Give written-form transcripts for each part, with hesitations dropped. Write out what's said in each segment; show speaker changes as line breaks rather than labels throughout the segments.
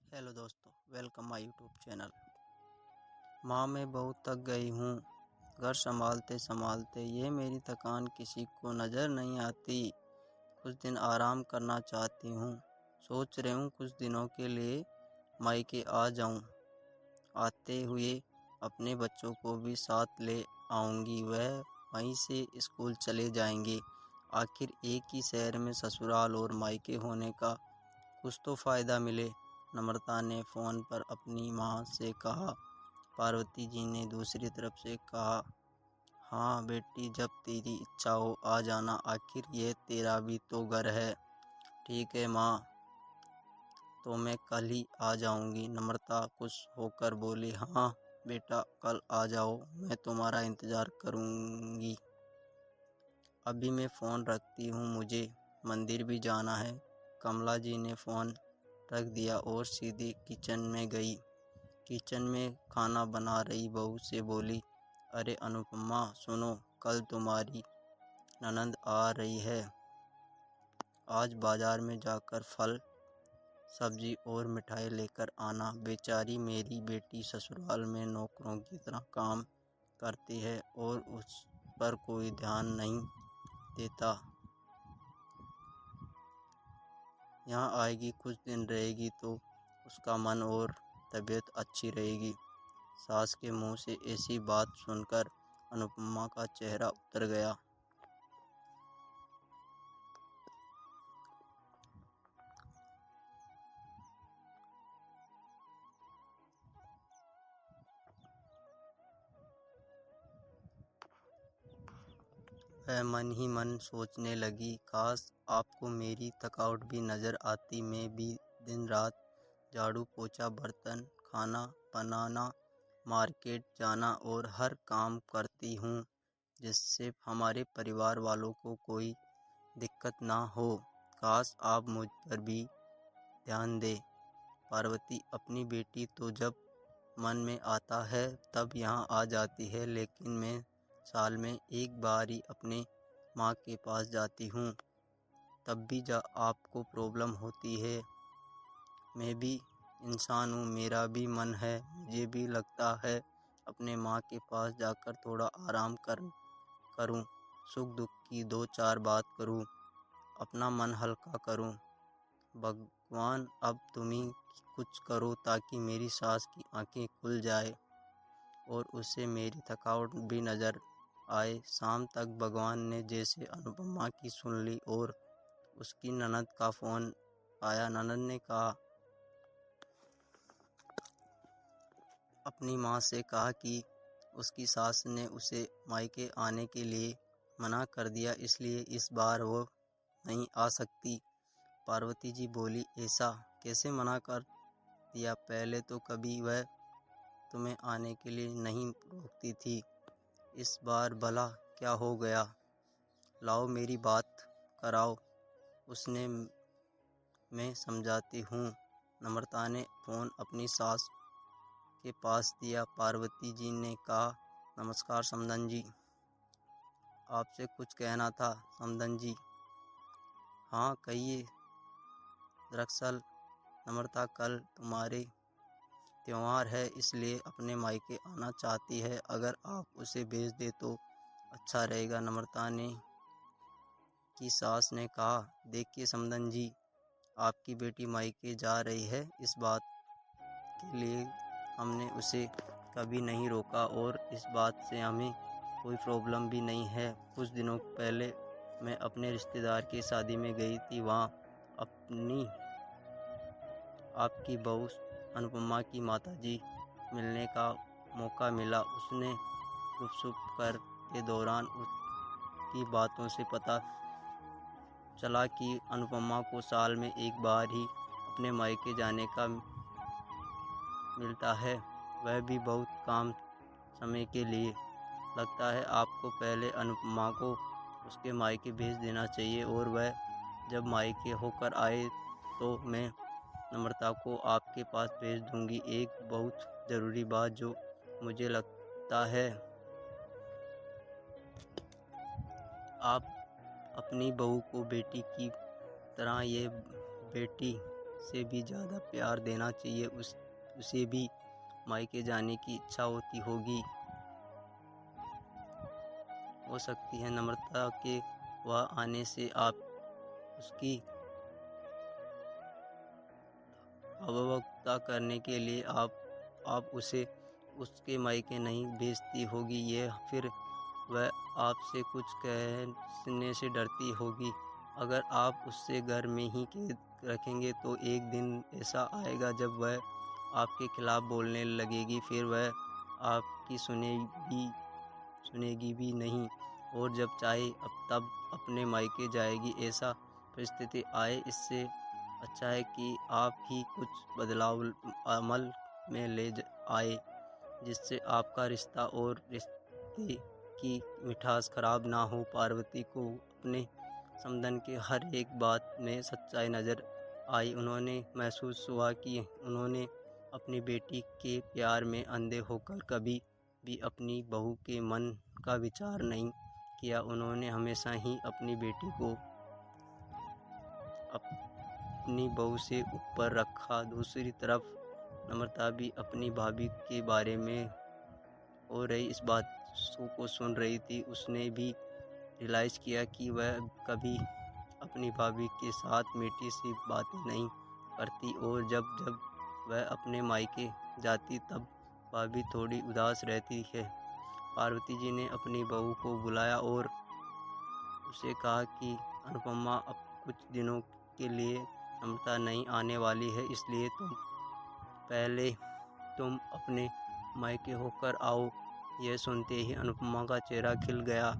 Hello दोस्तों, welcome my YouTube channel. माँ मैं बहुत थक गई हूँ। घर संभालते संभालते ये मेरी थकान किसी को नज़र नहीं आती। कुछ दिन आराम करना चाहती हूँ। सोच रही हूँ कुछ दिनों के लिए मायके आ जाऊँ। आते हुए अपने बच्चों को भी साथ ले आऊँगी। वह वहीं से स्कूल चले जाएंगे। आखिर एक ही शहर में ससुराल और मायके होने का कुछ तो फ़ायदा मिले। नम्रता ने फ़ोन पर अपनी माँ से कहा। पार्वती जी ने दूसरी तरफ से कहा, हाँ बेटी, जब तेरी इच्छा हो आ जाना। आखिर ये तेरा भी तो घर है। ठीक है माँ, तो मैं कल ही आ जाऊंगी। नम्रता खुश होकर बोली, हाँ बेटा, कल आ जाओ, मैं तुम्हारा इंतज़ार करूंगी। अभी मैं फ़ोन रखती हूँ, मुझे मंदिर भी जाना है। कमला जी ने फ़ोन रख दिया और सीधे किचन में गई। किचन में खाना बना रही बहू से बोली, अरे अनुपमा सुनो, कल तुम्हारी ननद आ रही है। आज बाजार में जाकर फल सब्जी और मिठाई लेकर आना। बेचारी मेरी बेटी ससुराल में नौकरों की तरह काम करती है और उस पर कोई ध्यान नहीं देता। यहाँ आएगी, कुछ दिन रहेगी तो उसका मन और तबीयत अच्छी रहेगी। सास के मुंह से ऐसी बात सुनकर अनुपमा का चेहरा उतर गया। वह मन ही मन सोचने लगी, काश आपको मेरी थकावट भी नज़र आती। मैं भी दिन रात झाड़ू पोछा, बर्तन, खाना बनाना, मार्केट जाना और हर काम करती हूँ, जिससे हमारे परिवार वालों को कोई दिक्कत ना हो। काश आप मुझ पर भी ध्यान दे। पार्वती अपनी बेटी तो जब मन में आता है तब यहाँ आ जाती है, लेकिन मैं साल में एक बार ही अपने माँ के पास जाती हूँ। तब भी आपको प्रॉब्लम होती है। मैं भी इंसान हूँ, मेरा भी मन है। मुझे भी लगता है अपने माँ के पास जाकर थोड़ा आराम करूँ, सुख दुख की दो चार बात करूँ, अपना मन हल्का करूँ। भगवान अब तुम ही कुछ करो ताकि मेरी सास की आंखें खुल जाए और उसे मेरी थकावट भी नज़र आए। शाम तक भगवान ने जैसे अनुपमा की सुन ली और उसकी ननद का फ़ोन आया। ननद ने कहा, अपनी माँ से कहा कि उसकी सास ने उसे मायके आने के लिए मना कर दिया, इसलिए इस बार वो नहीं आ सकती। पार्वती जी बोली, ऐसा कैसे मना कर दिया? पहले तो कभी वह तुम्हें आने के लिए नहीं रोकती थी, इस बार भला क्या हो गया? लाओ मेरी बात कराओ, उसने मैं समझाती हूँ। नम्रता ने फ़ोन अपनी सास के पास दिया। पार्वती जी ने कहा, नमस्कार समधन जी, आपसे कुछ कहना था। समधन जी, हाँ कहिए। दरअसल नम्रता कल तुम्हारे त्योहार है, इसलिए अपने मायके आना चाहती है। अगर आप उसे भेज दे तो अच्छा रहेगा। नम्रता ने की सास ने कहा, देखिए समधन जी, आपकी बेटी मायके जा रही है, इस बात के लिए हमने उसे कभी नहीं रोका और इस बात से हमें कोई प्रॉब्लम भी नहीं है। कुछ दिनों पहले मैं अपने रिश्तेदार की शादी में गई थी, वहाँ अपनी आपकी बहू अनुपमा की माताजी मिलने का मौका मिला। उसने गुपसुप कर के दौरान उसकी बातों से पता चला कि अनुपमा को साल में एक बार ही अपने मायके जाने का मिलता है, वह भी बहुत कम समय के लिए। लगता है आपको पहले अनुपमा को उसके मायके भेज देना चाहिए और वह जब मायके होकर आए तो मैं नम्रता को आपके पास भेज दूंगी। एक बहुत ज़रूरी बात जो मुझे लगता है आप अपनी बहू को बेटी की तरह ये बेटी से भी ज़्यादा प्यार देना चाहिए। उसे भी मायके जाने की इच्छा होती होगी। हो सकती है नम्रता के वह आने से आप उसकी अवज्ञा करने के लिए आप उसे उसके मायके नहीं भेजती होगी। ये फिर वह आपसे कुछ कहने से डरती होगी। अगर आप उससे घर में ही कैद रखेंगे तो एक दिन ऐसा आएगा जब वह आपके खिलाफ बोलने लगेगी। फिर वह आपकी सुनेगी भी नहीं और जब चाहे तब अपने मायके जाएगी। ऐसा परिस्थिति आए, इससे अच्छा है कि आप ही कुछ बदलाव अमल में ले आए जिससे आपका रिश्ता और रिश्ते की मिठास खराब ना हो। पार्वती को अपने समधन के हर एक बात में सच्चाई नजर आई। उन्होंने महसूस हुआ कि उन्होंने अपनी बेटी के प्यार में अंधे होकर कभी भी अपनी बहू के मन का विचार नहीं किया। उन्होंने हमेशा ही अपनी बेटी को अपनी बहू से ऊपर रखा। दूसरी तरफ नम्रता भी अपनी भाभी के बारे में हो रही इस बात को सुन रही थी। उसने भी रियलाइज़ किया कि वह कभी अपनी भाभी के साथ मीठी सी बातें नहीं करती और जब जब वह अपने मायके जाती तब भाभी थोड़ी उदास रहती है। पार्वती जी ने अपनी बहू को बुलाया और उसे कहा कि अनुपमा, अब कुछ दिनों के लिए नम्रता नहीं आने वाली है, इसलिए पहले तुम अपने मायके होकर आओ। यह सुनते ही अनुपमा का चेहरा खिल गया।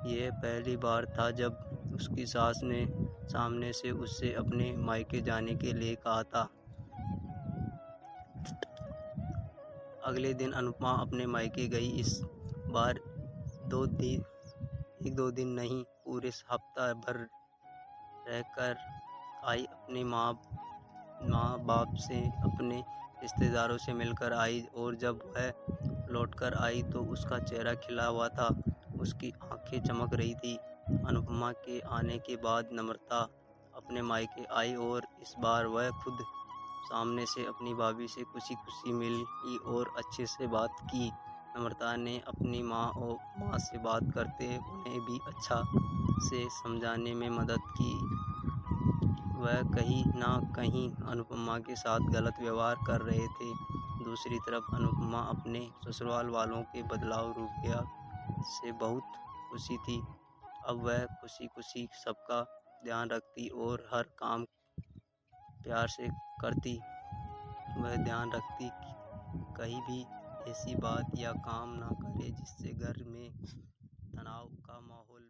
यह पहली बार था जब उसकी सास ने सामने से उससे अपने मायके जाने के लिए कहा था। अगले दिन अनुपमा अपने मायके गई। इस बार 1-2 दिन नहीं, पूरे हफ्ता भर रहकर आई। अपने माँ बाप से, अपने रिश्तेदारों से मिलकर आई और जब वह लौटकर आई तो उसका चेहरा खिला हुआ था, उसकी आंखें चमक रही थी। अनुपमा के आने के बाद नम्रता अपने मायके आई और इस बार वह खुद सामने से अपनी भाभी से खुशी खुशी मिली और अच्छे से बात की। नम्रता ने अपनी माँ से बात करते उन्हें भी अच्छा से समझाने में मदद की। वह कहीं ना कहीं अनुपमा के साथ गलत व्यवहार कर रहे थे। दूसरी तरफ अनुपमा अपने ससुराल वालों के बदलाव रवैया से बहुत खुशी थी। अब वह खुशी खुशी सबका ध्यान रखती और हर काम प्यार से करती। वह ध्यान रखती कि कहीं भी ऐसी बात या काम ना करे जिससे घर में तनाव का माहौल